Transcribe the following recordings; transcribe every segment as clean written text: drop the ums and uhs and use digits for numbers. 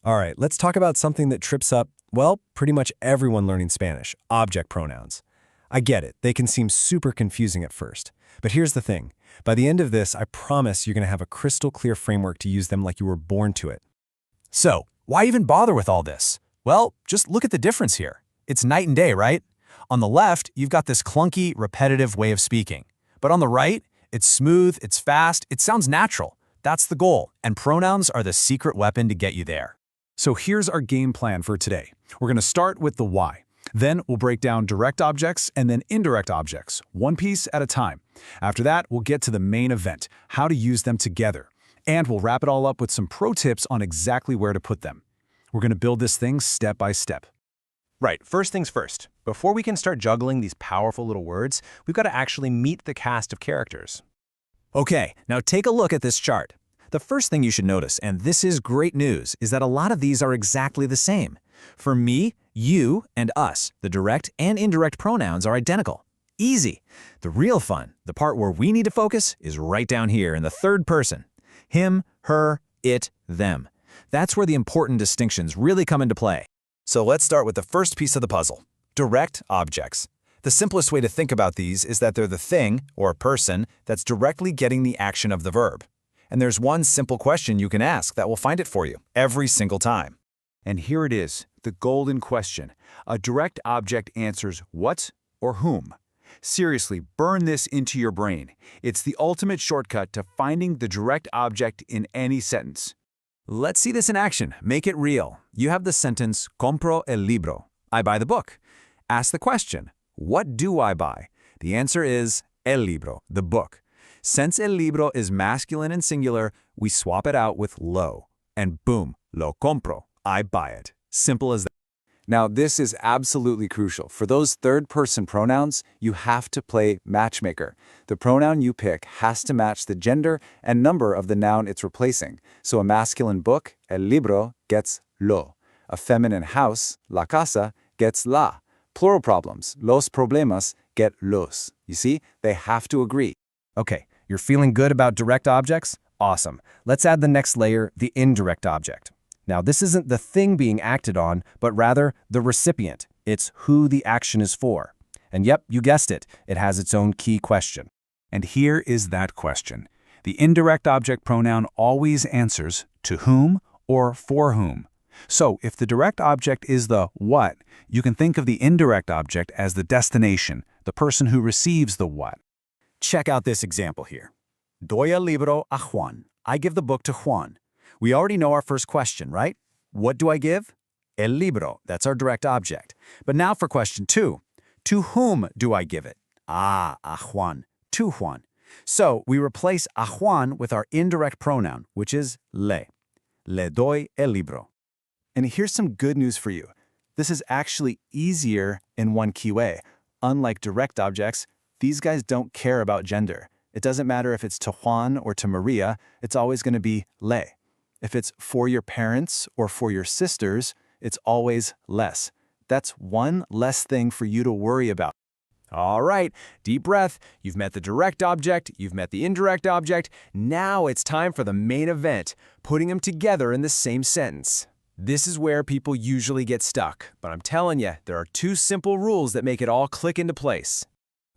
All right, let's talk about something that trips up, well, pretty much everyone learning Spanish, object pronouns. I get it, they can seem super confusing at first. But here's the thing. By the end of this, I promise you're going to have a crystal clear framework to use them like you were born to it. So, why even bother with all this? Well, just look at the difference here. It's night and day, right? On the left, you've got this clunky, repetitive way of speaking. But on the right, it's smooth, it's fast, it sounds natural. That's the goal, and pronouns are the secret weapon to get you there. So here's our game plan for today. We're going to start with the why. Then we'll break down direct objects and then indirect objects, one piece at a time. After that, we'll get to the main event, how to use them together. And we'll wrap it all up with some pro tips on exactly where to put them. We're going to build this thing step by step. Right, first things first. Before we can start juggling these powerful little words, we've got to actually meet the cast of characters. Okay, now take a look at this chart. The first thing you should notice, and this is great news, is that a lot of these are exactly the same. For me, you, and us, the direct and indirect pronouns are identical. Easy. The real fun, the part where we need to focus, is right down here in the third person. Him, her, it, them. That's where the important distinctions really come into play. So let's start with the first piece of the puzzle, direct objects. The simplest way to think about these is that they're the thing, or person, that's directly getting the action of the verb. And there's one simple question you can ask that will find it for you every single time. And here it is, the golden question. A direct object answers what or whom. Seriously, burn this into your brain. It's the ultimate shortcut to finding the direct object in any sentence. Let's see this in action. Make it real. You have the sentence, compro el libro. I buy the book. Ask the question, what do I buy? The answer is el libro, the book. Since el libro is masculine and singular, we swap it out with lo. And boom, lo compro. I buy it. Simple as that. Now, this is absolutely crucial. For those third-person pronouns, you have to play matchmaker. The pronoun you pick has to match the gender and number of the noun it's replacing. So a masculine book, el libro, gets lo. A feminine house, la casa, gets la. Plural problems, los problemas, get los. You see, they have to agree. Okay, you're feeling good about direct objects? Awesome. Let's add the next layer, the indirect object. Now, this isn't the thing being acted on, but rather the recipient. It's who the action is for. And yep, you guessed it. It has its own key question. And here is that question. The indirect object pronoun always answers to whom or for whom. So if the direct object is the what, you can think of the indirect object as the destination, the person who receives the what. Check out this example here. Doy el libro a Juan. I give the book to Juan. We already know our first question, right? What do I give? El libro. That's our direct object. But now for question 2. To whom do I give it? A Juan. To Juan. So we replace a Juan with our indirect pronoun, which is le. Le doy el libro. And here's some good news for you. This is actually easier in one key way. Unlike direct objects, these guys don't care about gender. It doesn't matter if it's to Juan or to Maria, it's always going to be le. If it's for your parents or for your sisters, it's always less. That's one less thing for you to worry about. All right, deep breath. You've met the direct object, you've met the indirect object. Now it's time for the main event, putting them together in the same sentence. This is where people usually get stuck, but I'm telling you, there are 2 simple rules that make it all click into place.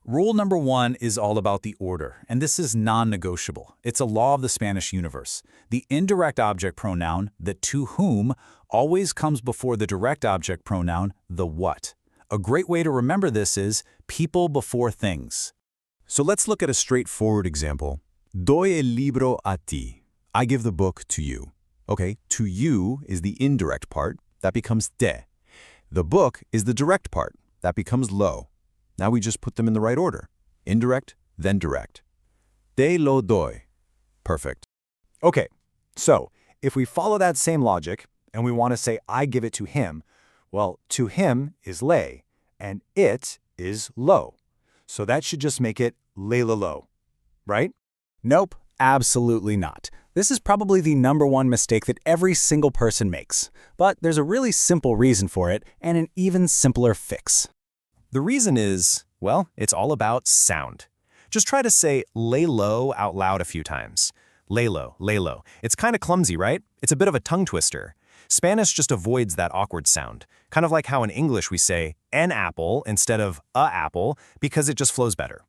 Rule number 1 is all about the order, and this is non-negotiable. It's a law of the Spanish universe. The indirect object pronoun, the to whom, always comes before the direct object pronoun, the what. A great way to remember this is people before things. So let's look at a straightforward example. Doy el libro a ti. I give the book to you. Okay, to you is the indirect part. That becomes te. The book is the direct part. That becomes lo. Now we just put them in the right order. Indirect, then direct. Te lo doy. Perfect. Okay, so if we follow that same logic and we want to say I give it to him, well, to him is le, and it is lo. So that should just make it le la lo, right? Nope, absolutely not. This is probably the #1 mistake that every single person makes. But there's a really simple reason for it and an even simpler fix. The reason is, well, it's all about sound. Just try to say lay low out loud a few times. Lay low, lay low. It's kind of clumsy, right? It's a bit of a tongue twister. Spanish just avoids that awkward sound, kind of like how in English we say an apple instead of a apple because it just flows better.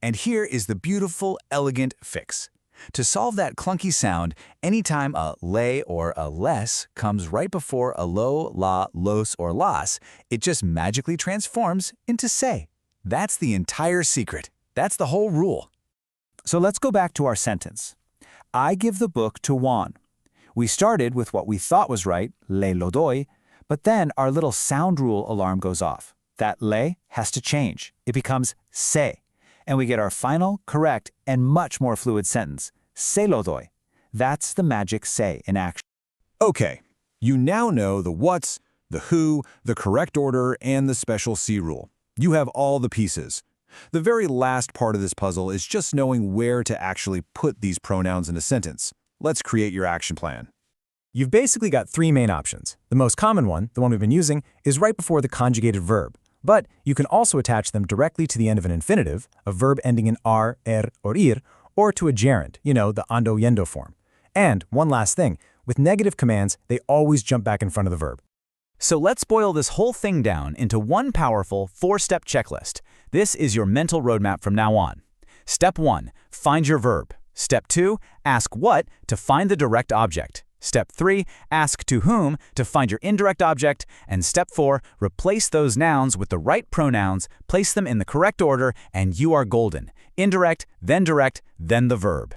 And here is the beautiful, elegant fix. To solve that clunky sound, anytime a le or a les comes right before a lo, la, los, or las, it just magically transforms into se. That's the entire secret. That's the whole rule. So let's go back to our sentence. I give the book to Juan. We started with what we thought was right, le lo doy, but then our little sound rule alarm goes off. That le has to change. It becomes se. And we get our final, correct, and much more fluid sentence, se lo doy. That's the magic se in action. Okay, you now know the what's, the who, the correct order, and the special C rule. You have all the pieces. The very last part of this puzzle is just knowing where to actually put these pronouns in a sentence. Let's create your action plan. You've basically got three main options. The most common one, the one we've been using, is right before the conjugated verb. But you can also attach them directly to the end of an infinitive, a verb ending in ar, or ir, or to a gerund, the ando yendo form. And one last thing, with negative commands, they always jump back in front of the verb. So let's boil this whole thing down into one powerful 4-step checklist. This is your mental roadmap from now on. Step 1, find your verb. Step 2, ask what to find the direct object. Step 3, ask to whom to find your indirect object. And Step 4, replace those nouns with the right pronouns, place them in the correct order, and you are golden. Indirect, then direct, then the verb.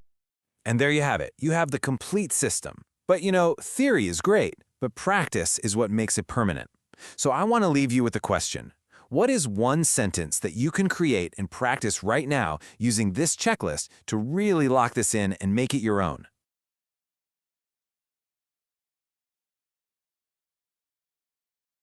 And there you have it. You have the complete system. But theory is great, but practice is what makes it permanent. So I want to leave you with a question. What is one sentence that you can create and practice right now using this checklist to really lock this in and make it your own?